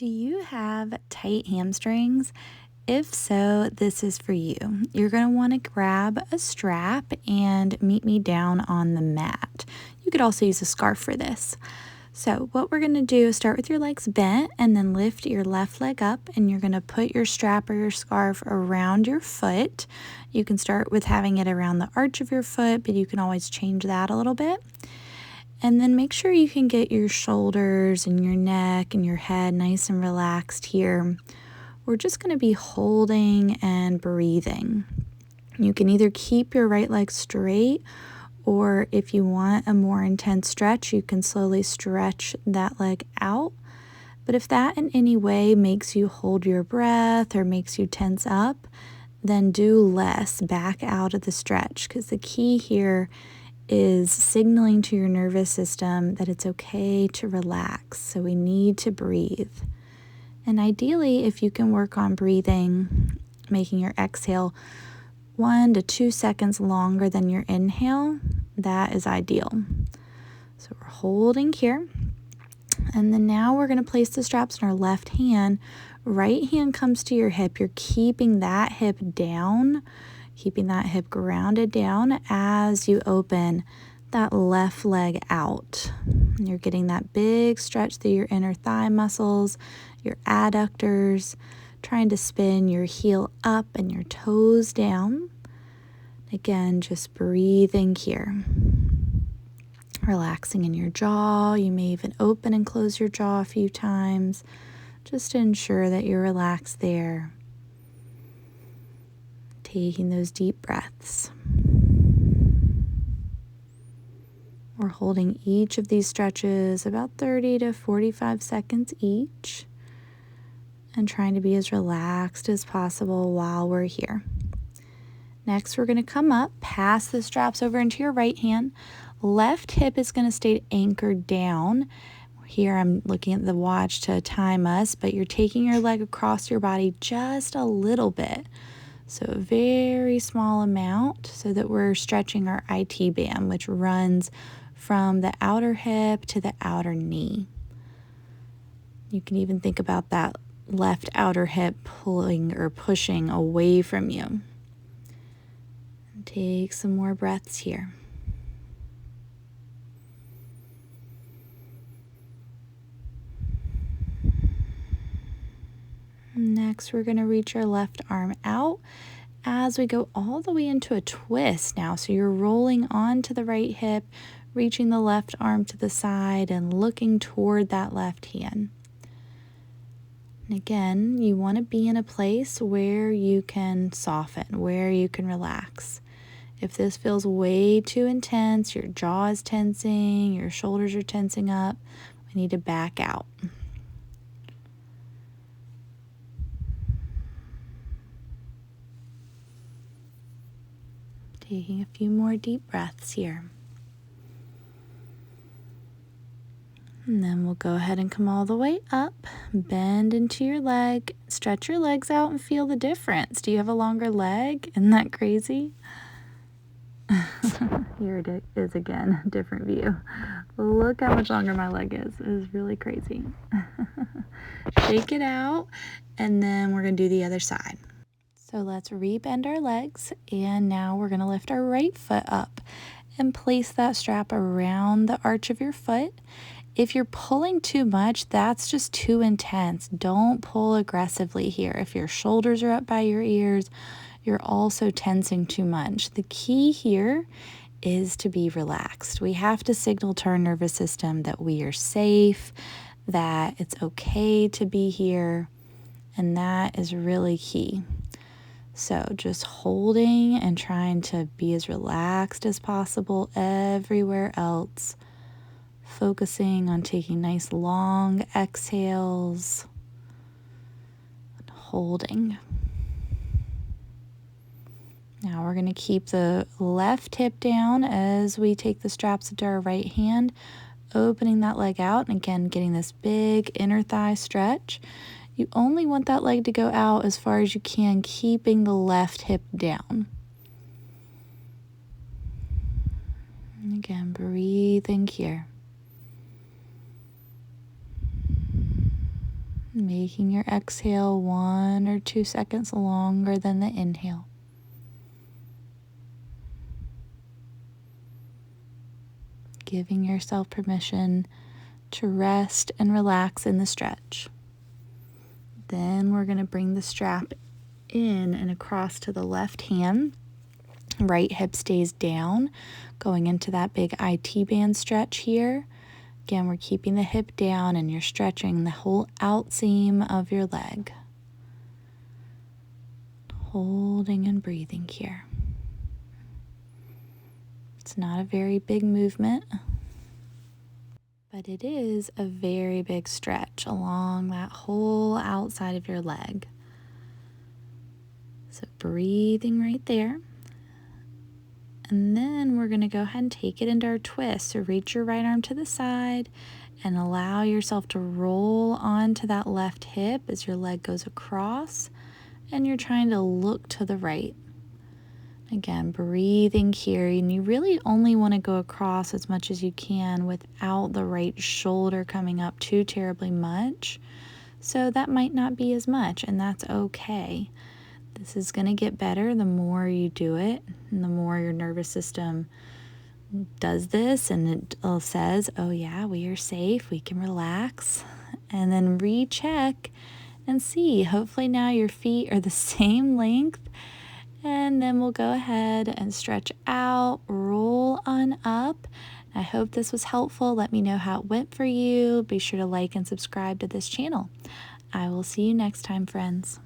Do you have tight hamstrings? If so, this is for you. You're going to want to grab a strap and meet me down on the mat. You could also use a scarf for this. So what we're going to do is start with your legs bent and then lift your left leg up, and you're going to put your strap or your scarf around your foot. You can start with having it around the arch of your foot, but you can always change that a little bit. And then make sure you can get your shoulders and your neck and your head nice and relaxed here. We're just going to be holding and breathing. You can either keep your right leg straight, or if you want a more intense stretch, you can slowly stretch that leg out. But if that in any way makes you hold your breath or makes you tense up, then do less. Back out of the stretch, because the key here is signaling to your nervous system that it's okay to relax. So we need to breathe. And ideally, if you can work on breathing, making your exhale 1 to 2 seconds longer than your inhale, that is ideal. So we're holding here. And then now we're going to place the straps in our left hand. Right hand comes to your hip. You're keeping that hip down, keeping that hip grounded down as you open that left leg out. You're getting that big stretch through your inner thigh muscles, your adductors, trying to spin your heel up and your toes down. Again, just breathing here. Relaxing in your jaw. You may even open and close your jaw a few times just to ensure that you're relaxed there. Taking those deep breaths. We're holding each of these stretches about 30 to 45 seconds each, and trying to be as relaxed as possible while we're here. Next, we're going to come up, pass the straps over into your right hand. Left hip is going to stay anchored down. Here I'm looking at the watch to time us, but you're taking your leg across your body just a little bit. So a very small amount, so that we're stretching our IT band, which runs from the outer hip to the outer knee. You can even think about that left outer hip pulling or pushing away from you. And take some more breaths here. Next, we're going to reach our left arm out as we go all the way into a twist now. So you're rolling onto the right hip, reaching the left arm to the side and looking toward that left hand. And again, you want to be in a place where you can soften, where you can relax. If this feels way too intense, your jaw is tensing, your shoulders are tensing up, we need to back out. Taking a few more deep breaths here. And then we'll go ahead and come all the way up, bend into your leg, stretch your legs out and feel the difference. Do you have a longer leg? Isn't that crazy? Here it is again, different view. Look how much longer my leg is. It is really crazy. Shake it out, and then we're going to do the other side. So let's re-bend our legs, and now we're going to lift our right foot up and place that strap around the arch of your foot. If you're pulling too much, that's just too intense. Don't pull aggressively here. If your shoulders are up by your ears, you're also tensing too much. The key here is to be relaxed. We have to signal to our nervous system that we are safe, that it's okay to be here, and that is really key. So just holding and trying to be as relaxed as possible everywhere else. Focusing on taking nice long exhales and holding. Now we're going to keep the left hip down as we take the straps into our right hand, opening that leg out, and again getting this big inner thigh stretch. You only want that leg to go out as far as you can, keeping the left hip down. And again, breathing here. making your exhale 1 or 2 seconds longer than the inhale. Giving yourself permission to rest and relax in the stretch. Then we're going to bring the strap in and across to the left hand. Right hip stays down, going into that big IT band stretch here. Again, we're keeping the hip down and you're stretching the whole outseam of your leg. Holding and breathing here. It's not a very big movement, but it is a very big stretch along that whole outside of your leg. So breathing right there. And then we're going to go ahead and take it into our twist. So reach your right arm to the side and allow yourself to roll onto that left hip as your leg goes across and you're trying to look to the right. Again, breathing here, and you really only want to go across as much as you can without the right shoulder coming up too terribly much. So that might not be as much, and that's okay. This is going to get better the more you do it, and the more your nervous system does this, and it says, oh yeah, we are safe, we can relax, and then recheck and see. Hopefully now your feet are the same length. And then we'll go ahead and stretch out, roll on up. I hope this was helpful. Let me know how it went for you. Be sure to like and subscribe to this channel. I will see you next time, friends.